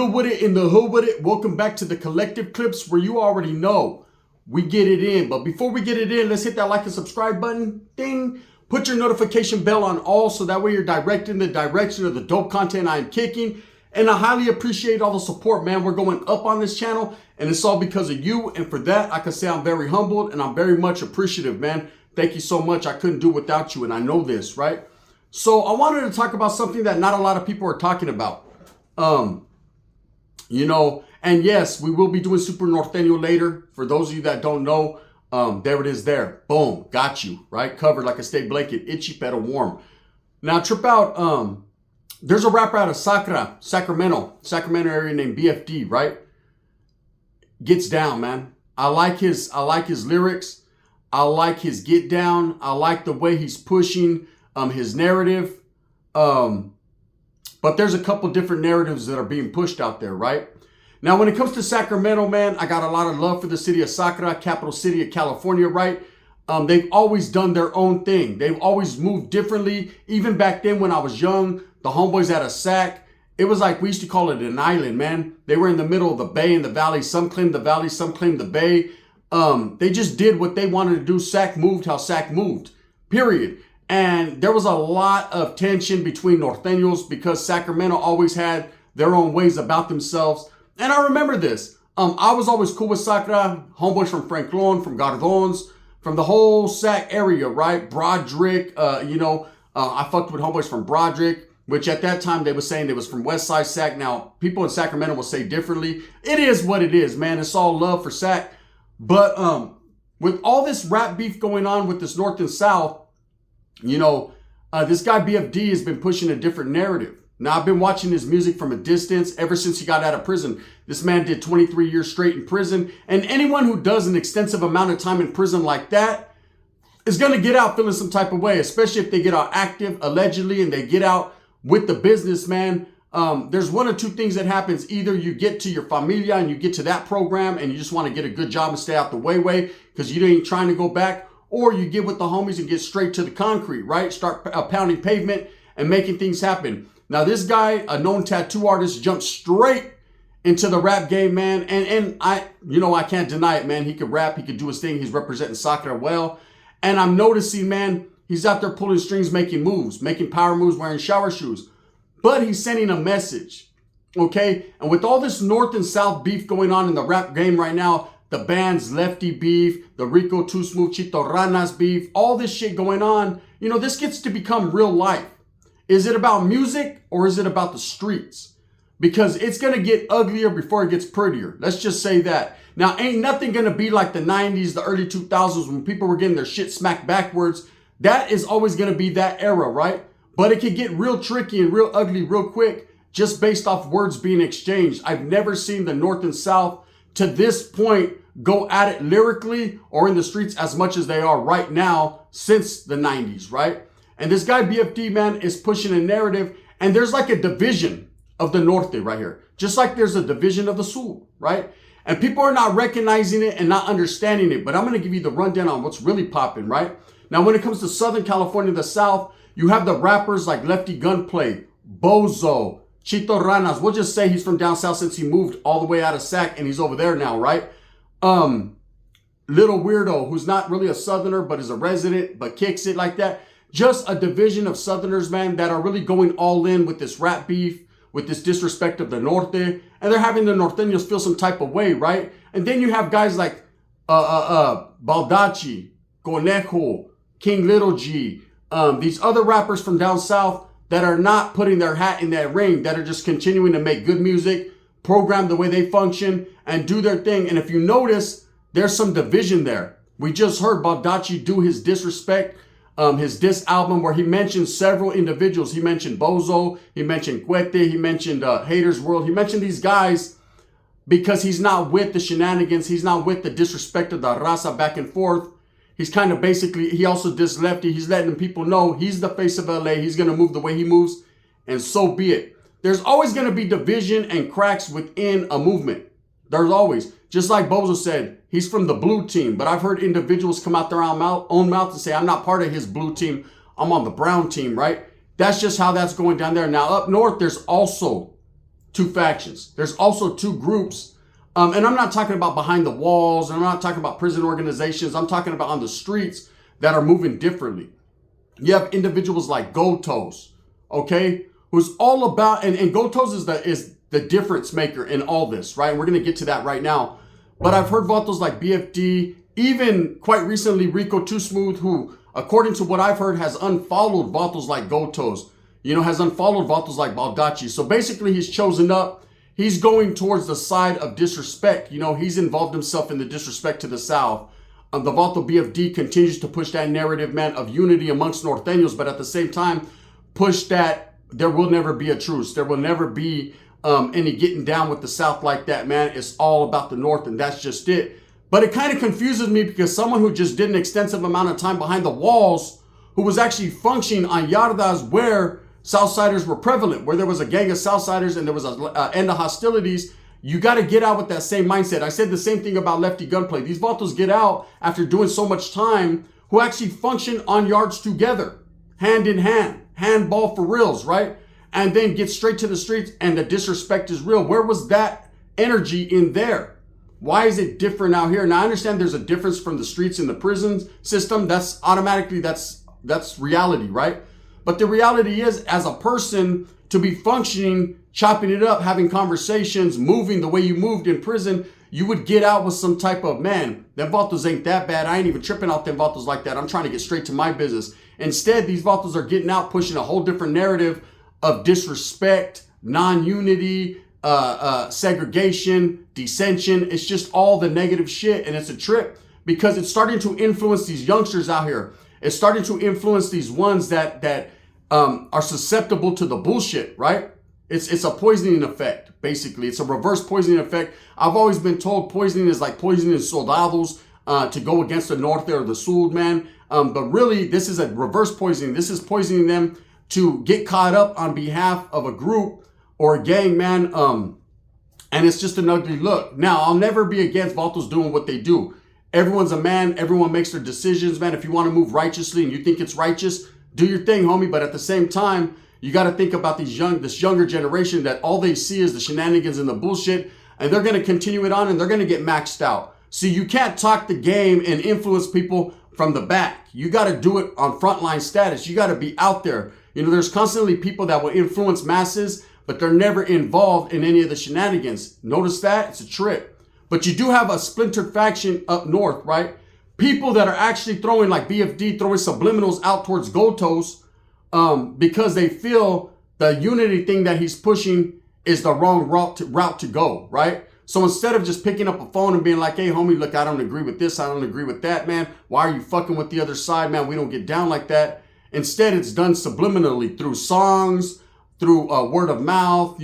good with it, in the hood with it? Welcome back to the Collective Clips, where you already know we get it in. But before we get it in, let's hit that like and subscribe button. Ding. Put your notification bell on all so that way you're directed in the direction of the dope content I am kicking. And I highly appreciate all the support, man. We're going up on this channel, and it's all because of you. And for that, I can say I'm very humbled and I'm very much appreciative, man. Thank you so much. I couldn't do without you, and I know this, right? So I wanted to talk about something that not a lot of people are talking about. And yes, we will be doing Super Norteño later. For those of you that don't know, there it is there. Boom, got you, right? Covered like a state blanket, itchy, pedal warm. Now, trip out, there's a rapper out of Sacramento area named BFD, right? Gets down, man. I like his lyrics. I like his get down. I like the way he's pushing his narrative. But there's a couple different narratives that are being pushed out there, right? Now, when it comes to Sacramento, man, I got a lot of love for the city of Sacra, capital city of California, right? They've always done their own thing. They've always moved differently. Even back then when I was young, the homeboys at a Sac, it was like we used to call it an island, man. They were in the middle of the bay and the valley. Some claimed the valley, some claimed the bay. They just did what they wanted to do. Sac moved how Sac moved, period. And there was a lot of tension between Norteños because Sacramento always had their own ways about themselves. And I remember this. I was always cool with Sacra, homeboys from Franklin, from Gardons, from the whole Sac area, right? Broderick, I fucked with homeboys from Broderick, which at that time they were saying they was from West Side Sac. Now, people in Sacramento will say differently. It is what it is, man. It's all love for Sac. But with all this rap beef going on with this North and South, this guy BFD has been pushing a different narrative. Now, I've been watching his music from a distance ever since he got out of prison. This man did 23 years straight in prison. And anyone who does an extensive amount of time in prison like that is going to get out feeling some type of way, especially if they get out active, allegedly, and they get out with the business, man. There's one or two things that happens. Either you get to your familia and you get to that program and you just want to get a good job and stay out the way because you ain't trying to go back, or you get with the homies and get straight to the concrete, right? Start pounding pavement and making things happen. Now, this guy, a known tattoo artist, jumped straight into the rap game, man. And I can't deny it, man. He could rap. He could do his thing. He's representing Sacra well. And I'm noticing, man, he's out there pulling strings, making moves, making power moves, wearing shower shoes. But he's sending a message, okay? And with all this North and South beef going on in the rap game right now, the band's Lefty beef, the Rico Too Smooth Chito Ranas beef, all this shit going on, this gets to become real life. Is it about music or is it about the streets? Because it's going to get uglier before it gets prettier. Let's just say that. Now, ain't nothing going to be like the 90s, the early 2000s when people were getting their shit smacked backwards. That is always going to be that era, right? But it could get real tricky and real ugly real quick just based off words being exchanged. I've never seen the North and South to this point go at it lyrically or in the streets as much as they are right now since the 90s, right? And this guy BFD, man, is pushing a narrative, and there's like a division of the Norte right here. Just like there's a division of the Sur, right? And people are not recognizing it and not understanding it, but I'm going to give you the rundown on what's really popping, right? Now, when it comes to Southern California, the South, you have the rappers like Lefty Gunplay, Bozo, Chito Ranas. We'll just say he's from down south since he moved all the way out of Sac and he's over there now, right? Little Weirdo, who's not really a Southerner, but is a resident, but kicks it like that. Just a division of Southerners, man, that are really going all in with this rap beef, with this disrespect of the Norte, and they're having the Norteños feel some type of way, right? And then you have guys like Baldacci, Conejo, King Little G, these other rappers from down south that are not putting their hat in that ring, that are just continuing to make good music, program the way they function, and do their thing. And if you notice, there's some division there. We just heard Baldacci do his disrespect, his diss album, where he mentioned several individuals. He mentioned Bozo, he mentioned Cuete, he mentioned Haters World. He mentioned these guys because he's not with the shenanigans. He's not with the disrespect of the raza back and forth. He's kind of basically, he also dissed Lefty. He's letting people know he's the face of LA. He's going to move the way he moves, and so be it. There's always going to be division and cracks within a movement. There's always. Just like Bozo said, he's from the blue team. But I've heard individuals come out their own mouth and say, I'm not part of his blue team. I'm on the brown team, right? That's just how that's going down there. Now, up north, there's also two factions. There's also two groups. And I'm not talking about behind the walls, and I'm not talking about prison organizations. I'm talking about on the streets that are moving differently. You have individuals like Goldtoes, okay, who's all about, and Goldtoes is the difference maker in all this, right? And we're going to get to that right now. But I've heard vatos like BFD, even quite recently Rico Too Smooth, who, according to what I've heard, has unfollowed vatos like Goldtoes, has unfollowed vatos like Baldacci. So basically he's chosen up. He's going towards the side of disrespect. He's involved himself in the disrespect to the South. The Vato BFD continues to push that narrative, man, of unity amongst Norteños, but at the same time, push that there will never be a truce. There will never be any getting down with the South like that, man. It's all about the North, and that's just it. But it kind of confuses me because someone who just did an extensive amount of time behind the walls, who was actually functioning on yardas where Southsiders were prevalent, where there was a gang of Southsiders and there was an end of hostilities, you got to get out with that same mindset. I said the same thing about lefty gunplay. These vatos get out after doing so much time who actually function on yards together, hand in hand, handball for reals, right? And then get straight to the streets and the disrespect is real. Where was that energy in there? Why is it different out here? Now I understand there's a difference from the streets and the prison system. That's automatically, that's reality, right? But the reality is, as a person, to be functioning, chopping it up, having conversations, moving the way you moved in prison, you would get out with some type of, man, them vatos ain't that bad. I ain't even tripping out them vatos like that. I'm trying to get straight to my business. Instead, these vatos are getting out, pushing a whole different narrative of disrespect, non-unity, segregation, dissension. It's just all the negative shit, and it's a trip because it's starting to influence these youngsters out here. It's starting to influence these ones that are susceptible to the bullshit, right? It's a poisoning effect, basically. It's a reverse poisoning effect. I've always been told poisoning is like poisoning soldados to go against the Norte or the Sud, man. But really, this is a reverse poisoning. This is poisoning them to get caught up on behalf of a group or a gang, man. And it's just an ugly look. Now, I'll never be against vatos doing what they do. Everyone's a man. Everyone makes their decisions, man. If you want to move righteously and you think it's righteous, do your thing, homie. But at the same time, you got to think about this younger generation that all they see is the shenanigans and the bullshit, and they're going to continue it on and they're going to get maxed out. See, you can't talk the game and influence people from the back. You got to do it on frontline status. You got to be out there. There's constantly people that will influence masses, but they're never involved in any of the shenanigans. Notice that? It's a trip. But you do have a splintered faction up north, right? People that are actually throwing, like BFD, throwing subliminals out towards Goldtoes because they feel the unity thing that he's pushing is the wrong route to go, right? So instead of just picking up a phone and being like, hey, homie, look, I don't agree with this. I don't agree with that, man. Why are you fucking with the other side, man? We don't get down like that. Instead, it's done subliminally through songs, through word of mouth,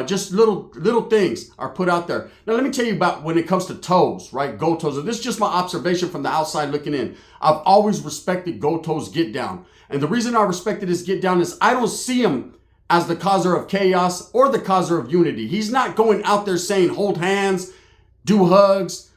just little things are put out there. Now, let me tell you about when it comes to toes, right? Goldtoes. And this is just my observation from the outside looking in. I've always respected Goldtoes' get down. And the reason I respected his get down is I don't see him as the causer of chaos or the causer of unity. He's not going out there saying, hold hands, do hugs,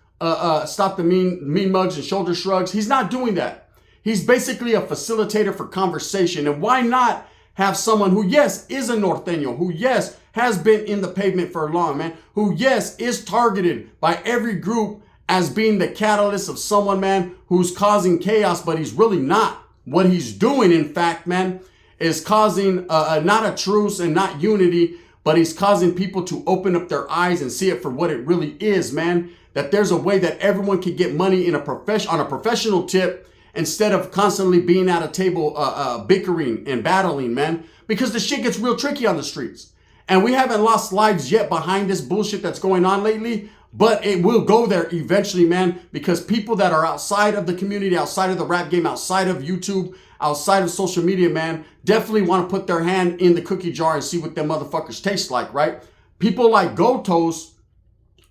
stop the mean mugs and shoulder shrugs. He's not doing that. He's basically a facilitator for conversation. And why not have someone who, yes, is a Norteño, who, yes, has been in the pavement for long, man, who, yes, is targeted by every group as being the catalyst of someone, man, who's causing chaos, but he's really not. What he's doing, in fact, man, is causing not a truce and not unity, but he's causing people to open up their eyes and see it for what it really is, man. That there's a way that everyone can get money on a professional tip instead of constantly being at a table bickering and battling, man. Because the shit gets real tricky on the streets. And we haven't lost lives yet behind this bullshit that's going on lately, but it will go there eventually, man, because people that are outside of the community, outside of the rap game, outside of YouTube, outside of social media, man, definitely want to put their hand in the cookie jar and see what them motherfuckers taste like, right? People like Goldtoes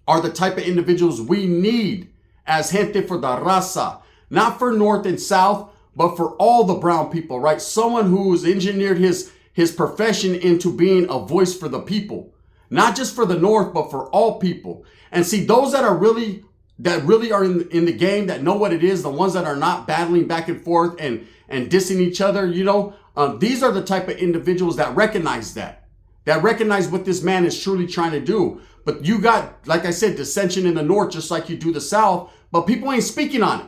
are the type of individuals we need as gente for the raza. Not for North and South, but for all the brown people, right? Someone who's engineered his profession into being a voice for the people. Not just for the North, but for all people. And see, those that really are in the game, that know what it is, the ones that are not battling back and forth and dissing each other, these are the type of individuals that recognize that. that recognize what this man is truly trying to do. But you got, like I said, dissension in the north, just like you do the south, but people ain't speaking on it.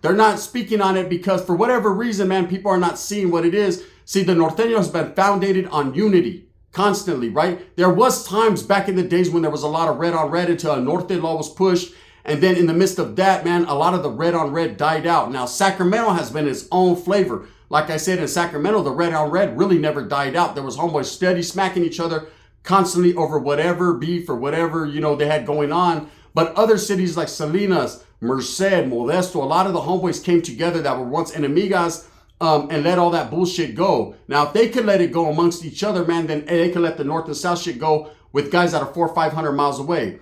They're not speaking on it because for whatever reason, man, people are not seeing what it is. See, the Norteño has been founded on unity constantly, right? There was times back in the days when there was a lot of red on red until a Norte law was pushed. And then in the midst of that, man, a lot of the red on red died out. Now, Sacramento has been its own flavor. Like I said, in Sacramento, the red on red really never died out. There was homeboys steady smacking each other constantly over whatever beef or whatever, they had going on. But other cities like Salinas, Merced, Modesto, a lot of the homeboys came together that were once enemigas and let all that bullshit go. Now, if they could let it go amongst each other, man, then they could let the north and south shit go with guys that are 400 or 500 miles away.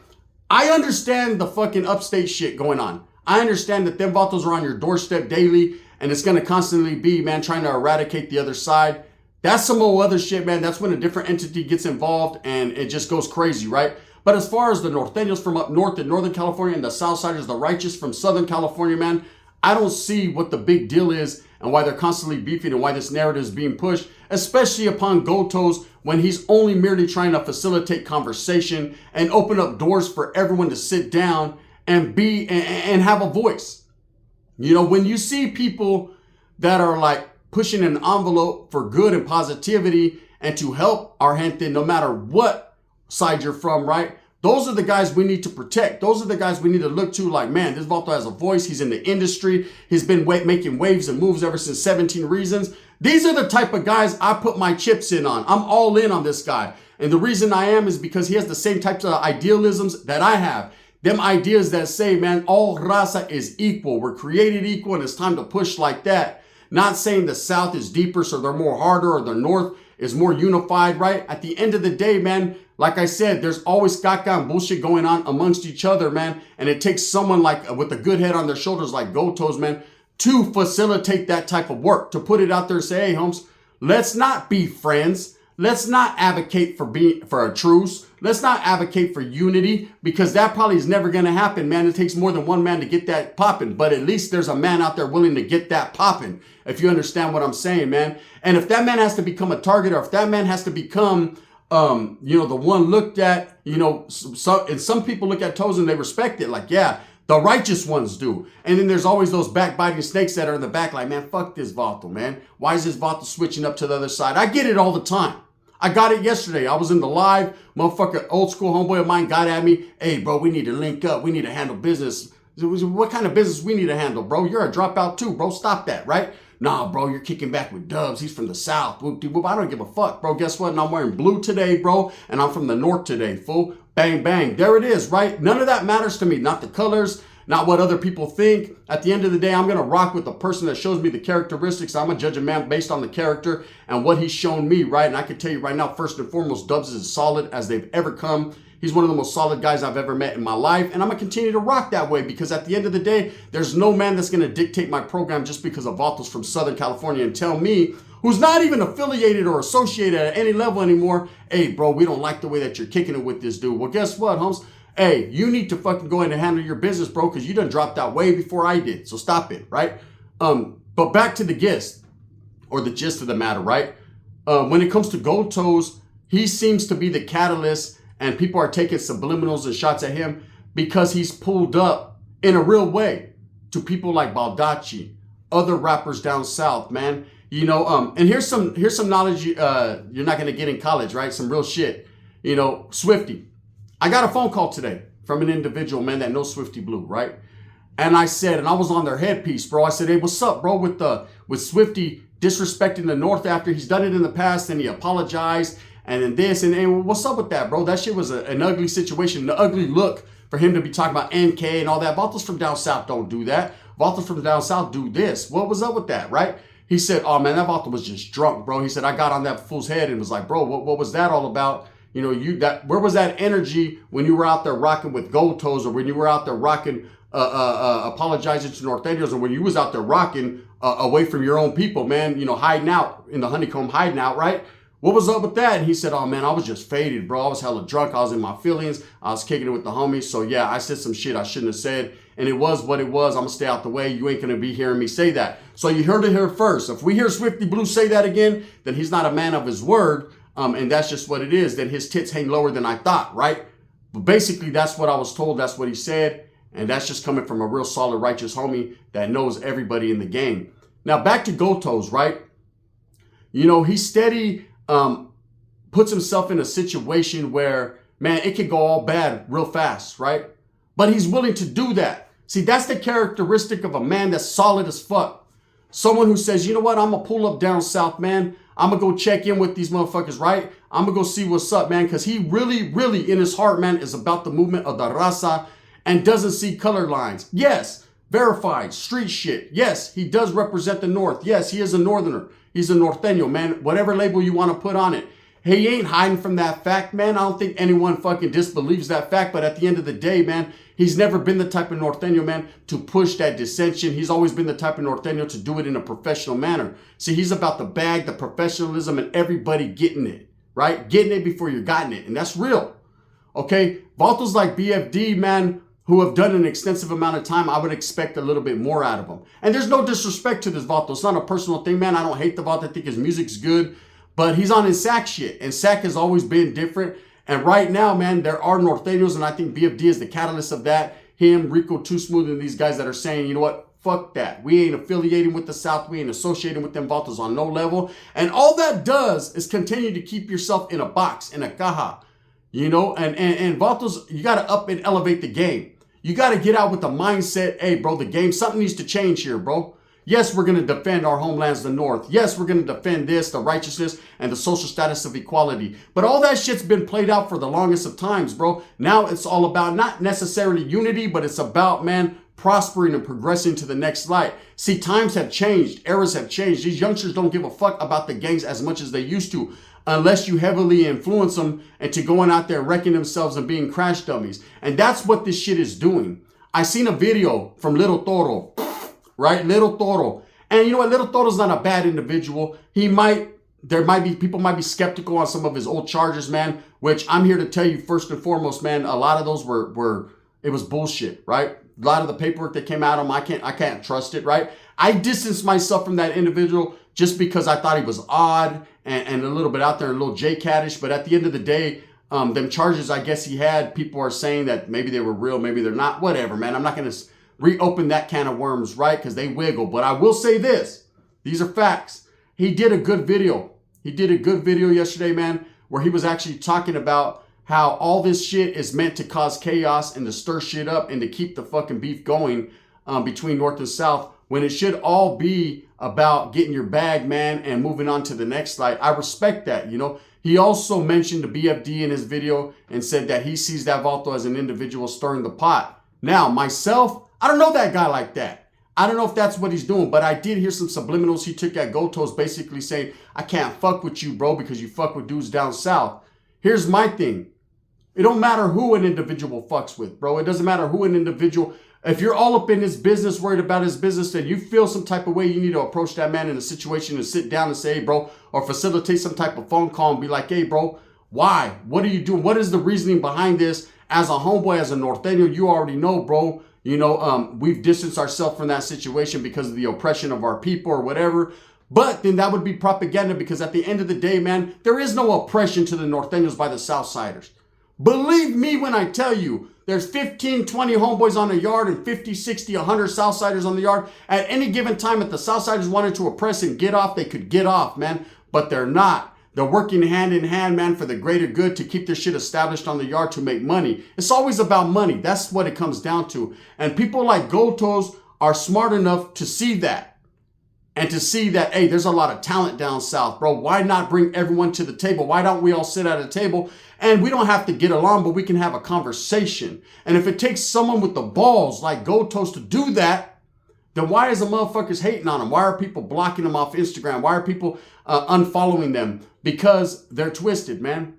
I understand the fucking upstate shit going on. I understand that them vatos are on your doorstep daily and it's going to constantly be, man, trying to eradicate the other side. That's some old other shit, man. That's when a different entity gets involved and it just goes crazy, right? But as far as the Norteños from up north in Northern California and the Southsiders, the righteous from Southern California, man, I don't see what the big deal is and why they're constantly beefing and why this narrative is being pushed, especially upon Goldtoes when he's only merely trying to facilitate conversation and open up doors for everyone to sit down and be and have a voice. When you see people that are like pushing an envelope for good and positivity and to help our gente, no matter what side you're from, right? Those are the guys we need to protect. Those are the guys we need to look to like, man, this vato has a voice. He's in the industry. He's been making waves and moves ever since 17 Reasons. These are the type of guys I put my chips in on. I'm all in on this guy. And the reason I am is because he has the same types of idealisms that I have. Them ideas that say, man, all raza is equal. We're created equal and it's time to push like that. Not saying the South is deeper, so they're more harder, or the North is more unified, right? At the end of the day, man, like I said, there's always caca and bullshit going on amongst each other, man. And it takes someone like with a good head on their shoulders like Goldtoes, man, to facilitate that type of work, to put it out there and say, hey, Holmes, let's not be friends. Let's not advocate for a truce. Let's not advocate for unity, because that probably is never going to happen, man. It takes more than one man to get that popping, but at least there's a man out there willing to get that popping, if you understand what I'm saying, man. And if that man has to become a target, or if that man has to become, the one looked at, and some people look at Toes and they respect it. Like, yeah, the righteous ones do. And then there's always those backbiting snakes that are in the back like, man, fuck this vato, man. Why is this vato switching up to the other side? I get it all the time. I got it yesterday. I was in the live. Motherfucker, old school homeboy of mine got at me. Hey, bro, we need to link up. We need to handle business. What kind of business we need to handle, bro? You're a dropout too, bro. Stop that, right? Nah, bro, you're kicking back with Dubs. He's from the South. Whoop, de whoop. I don't give a fuck, bro. Guess what? And I'm wearing blue today, bro. And I'm from the North today, fool. Bang, bang. There it is, right? None of that matters to me. Not the colors, not what other people think. At the end of the day, I'm going to rock with the person that shows me the characteristics. I'm going to judge a man based on the character and what he's shown me, right? And I can tell you right now, first and foremost, Dubs is as solid as they've ever come. He's one of the most solid guys I've ever met in my life. And I'm going to continue to rock that way, because at the end of the day, there's no man that's going to dictate my program just because of vatos from Southern California and tell me, who's not even affiliated or associated at any level anymore, hey, bro, we don't like the way that you're kicking it with this dude. Well, guess what, Holmes? Hey, you need to fucking go in and handle your business, bro, because you done dropped out way before I did. So stop it, right? But back to the gist, or the gist of the matter, right? When it comes to Goldtoes, he seems to be the catalyst, and people are taking subliminals and shots at him because he's pulled up in a real way to people like Baldacci, other rappers down south, man. And here's some knowledge you're not gonna get in college, right? Some real shit. Swifty. I got a phone call today from an individual, man, that knows Swifty Blue, right? And I said, and I was on their headpiece, bro. I said, hey, what's up, bro, with Swifty disrespecting the North after he's done it in the past and he apologized and then this and what's up with that, bro? That shit was an ugly situation, an ugly look for him to be talking about NK and all that. Vatos from down south don't do that. Vatos from down south do this. What was up with that, right? He said, oh, man, that vato was just drunk, bro. He said, I got on that fool's head and was like, bro, what was that all about? Where was that energy when you were out there rocking with Goldtoes, or when you were out there rocking, apologizing to Nortenos, or when you was out there rocking away from your own people, man, hiding out in the honeycomb, hiding out, right? What was up with that? And he said, oh, man, I was just faded, bro. I was hella drunk. I was in my feelings. I was kicking it with the homies. So, yeah, I said some shit I shouldn't have said. And it was what it was. I'm going to stay out the way. You ain't going to be hearing me say that. So you heard it here first. If we hear Swifty Blue say that again, then he's not a man of his word. And that's just what it is, that his tits hang lower than I thought, right? But basically, that's what I was told. That's what he said. And that's just coming from a real solid, righteous homie that knows everybody in the game. Now, back to Goldtoes, right? You know, he steady puts himself in a situation where, man, it could go all bad real fast, right? But he's willing to do that. See, that's the characteristic of a man that's solid as fuck. Someone who says, you know what, I'm going to pull up down south, man. I'm going to go check in with these motherfuckers, right? I'm going to go see what's up, man. Because he really, really, in his heart, man, is about the movement of the raza and doesn't see color lines. Yes, verified, street shit. Yes, he does represent the North. Yes, he is a Northerner. He's a Norteño, man. Whatever label you want to put on it. He ain't hiding from that fact, man. I don't think anyone fucking disbelieves that fact. But at the end of the day, man, he's never been the type of Norteño, man, to push that dissension. He's always been the type of Norteño to do it in a professional manner. See, he's about the bag, the professionalism, and everybody getting it, right? Getting it before you're gotten it. And that's real. Okay? Vatos like BFD, man, who have done an extensive amount of time, I would expect a little bit more out of them. And there's no disrespect to this Vato. It's not a personal thing, man. I don't hate the Vato. I think his music's good. But he's on his sack shit. And sack has always been different. And right now, man, there are Norteños, and I think BFD is the catalyst of that. Him, Rico Too Smooth, and these guys that are saying, you know what, fuck that. We ain't affiliating with the South. We ain't associating with them Vatos on no level. And all that does is continue to keep yourself in a box, in a caja. You know, and Vatos, you got to up and elevate the game. You got to get out with the mindset, hey, bro, the game, something needs to change here, bro. Yes, we're going to defend our homelands, the North. Yes, we're going to defend this, the righteousness, and the social status of equality. But all that shit's been played out for the longest of times, bro. Now it's all about not necessarily unity, but it's about, man, prospering and progressing to the next light. See, times have changed. Eras have changed. These youngsters don't give a fuck about the gangs as much as they used to, unless you heavily influence them into going out there wrecking themselves and being crash dummies. And that's what this shit is doing. I seen a video from Little Toro, right? Little Toro. And you know what? Little Toro's not a bad individual. People might be skeptical on some of his old charges, man, which I'm here to tell you first and foremost, man, a lot of those it was bullshit, right? A lot of the paperwork that came out of him, I can't trust it, right? I distanced myself from that individual just because I thought he was odd and a little bit out there, a little J-Caddish. But at the end of the day, them charges I guess he had, people are saying that maybe they were real, maybe they're not, whatever, man. I'm not going to reopen that can of worms, right? Because they wiggle. But I will say this. These are facts. He did a good video. He did a good video yesterday, man, where he was actually talking about how all this shit is meant to cause chaos and to stir shit up and to keep the fucking beef going between North and South, when it should all be about getting your bag, man, and moving on to the next slide. I respect that, you know. He also mentioned the BFD in his video and said that he sees that Vato as an individual stirring the pot. Now, myself, I don't know that guy like that. I don't know if that's what he's doing, but I did hear some subliminals he took at Goldtoes basically saying, I can't fuck with you, bro, because you fuck with dudes down south. Here's my thing. It don't matter who an individual fucks with, bro. It doesn't matter who an individual. If you're all up in his business, worried about his business, then you feel some type of way, you need to approach that man in a situation and sit down and say, hey, bro, or facilitate some type of phone call and be like, hey, bro, why? What are you doing? What is the reasoning behind this? As a homeboy, as a Norteño, you already know, bro. You know, we've distanced ourselves from that situation because of the oppression of our people or whatever. But then that would be propaganda, because at the end of the day, man, there is no oppression to the Norteños by the Southsiders. Believe me when I tell you, there's 15, 20 homeboys on the yard and 50, 60, 100 Southsiders on the yard. At any given time, if the Southsiders wanted to oppress and get off, they could get off, man. But they're not. They're working hand in hand, man, for the greater good, to keep their shit established on the yard, to make money. It's always about money. That's what it comes down to. And people like Goldtoes are smart enough to see that. And to see that, hey, there's a lot of talent down south, bro. Why not bring everyone to the table? Why don't we all sit at a table? And we don't have to get along, but we can have a conversation. And if it takes someone with the balls like Goldtoes to do that, then why is the motherfuckers hating on them? Why are people blocking them off Instagram? Why are people unfollowing them? Because they're twisted, man.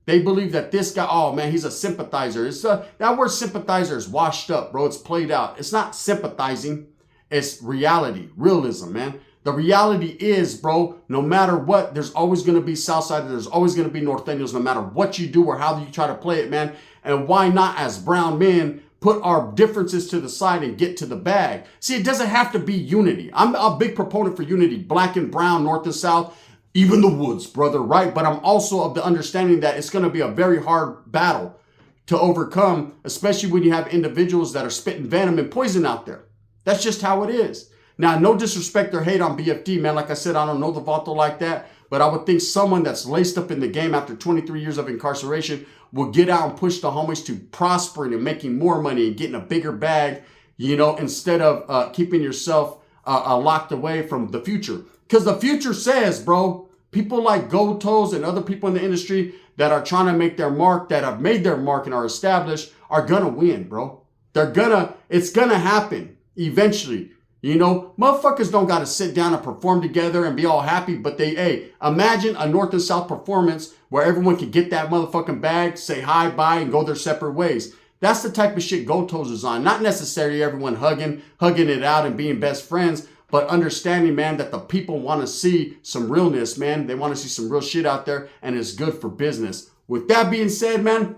They believe that this guy, oh man, he's a sympathizer. That word sympathizer is washed up, bro. It's played out. It's not sympathizing. It's reality, realism, man. The reality is, bro, no matter what, there's always going to be Southsiders. There's always going to be Norteños, no matter what you do or how you try to play it, man. And why not, as brown men, put our differences to the side and get to the bag? See, it doesn't have to be unity. I'm a big proponent for unity, black and brown, North and South. even the woods, brother, right? But I'm also of the understanding that it's going to be a very hard battle to overcome, especially when you have individuals that are spitting venom and poison out there. That's just how it is. Now, no disrespect or hate on BFD, man. Like I said, I don't know the Vato like that, but I would think someone that's laced up in the game after 23 years of incarceration will get out and push the homies to prospering and making more money and getting a bigger bag, you know, instead of keeping yourself locked away from the future. Because the future says, bro, people like Goldtoes and other people in the industry that are trying to make their mark, that have made their mark and are established, are gonna win, bro. It's gonna happen eventually. You know, motherfuckers don't gotta sit down and perform together and be all happy, but imagine a North and South performance where everyone can get that motherfucking bag, say hi, bye, and go their separate ways. That's the type of shit Goldtoes is on. Not necessarily everyone hugging it out and being best friends, but understanding, man, that the people want to see some realness, man. They want to see some real shit out there, and it's good for business. With that being said, man,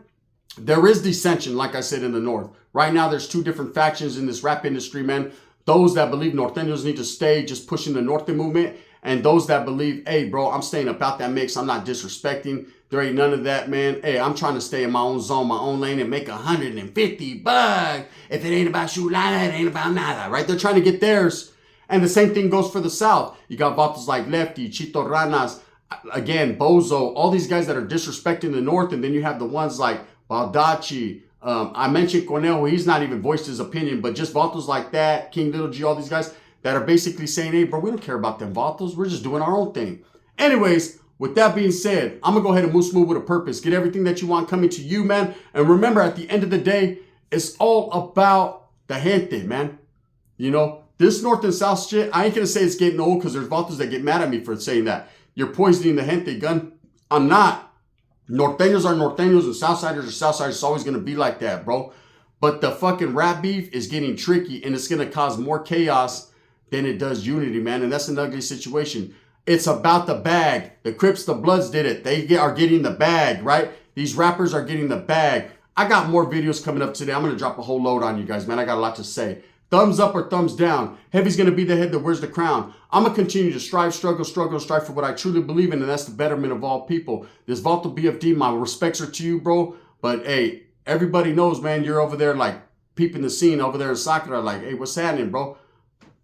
there is dissension, like I said, in the North. Right now, there's two different factions in this rap industry, man. Those that believe Nortenos need to stay just pushing the Norte movement, and those that believe, hey, bro, I'm staying about that mix. I'm not disrespecting. There ain't none of that, man. Hey, I'm trying to stay in my own zone, my own lane, and make $150. If it ain't about Shulana, it ain't about nada, right? They're trying to get theirs. And the same thing goes for the South. You got vatos like Lefty, Chito Ranas, again, Bozo, all these guys that are disrespecting the North. And then you have the ones like Baldacci. I mentioned Cornell, he's not even voiced his opinion, but just vatos like that, King Little G, all these guys that are basically saying, hey, bro, we don't care about them vatos. We're just doing our own thing. Anyways, with that being said, I'm going to go ahead and move smooth with a purpose. Get everything that you want coming to you, man. And remember, at the end of the day, it's all about the gente, man. You know, this North and South shit, I ain't going to say it's getting old because there's vatos that get mad at me for saying that. You're poisoning the gente, gun. I'm not. Norteños are Norteños and Southsiders are Southsiders. It's always going to be like that, bro. But the fucking rap beef is getting tricky and it's going to cause more chaos than it does unity, man. And that's an ugly situation. It's about the bag. The Crips, the Bloods did it. They are getting the bag, right? These rappers are getting the bag. I got more videos coming up today. I'm going to drop a whole load on you guys, man. I got a lot to say. Thumbs up or thumbs down. Heavy's going to be the head that wears the crown. I'm going to continue to strive, struggle, and strive for what I truly believe in, and that's the betterment of all people. This Vato BFD, my respects are to you, bro. But, hey, everybody knows, man, you're over there, like, peeping the scene over there in Sakura. Like, hey, what's happening, bro?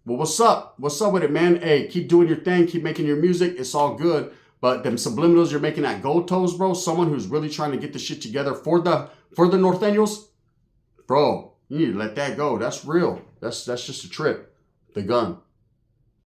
Well, what's up? What's up with it, man? Hey, keep doing your thing. Keep making your music. It's all good. But them subliminals you're making at Goldtoes, bro, someone who's really trying to get the shit together for the Norteños, bro, you need to let that go. That's real. That's just a trip. The gun.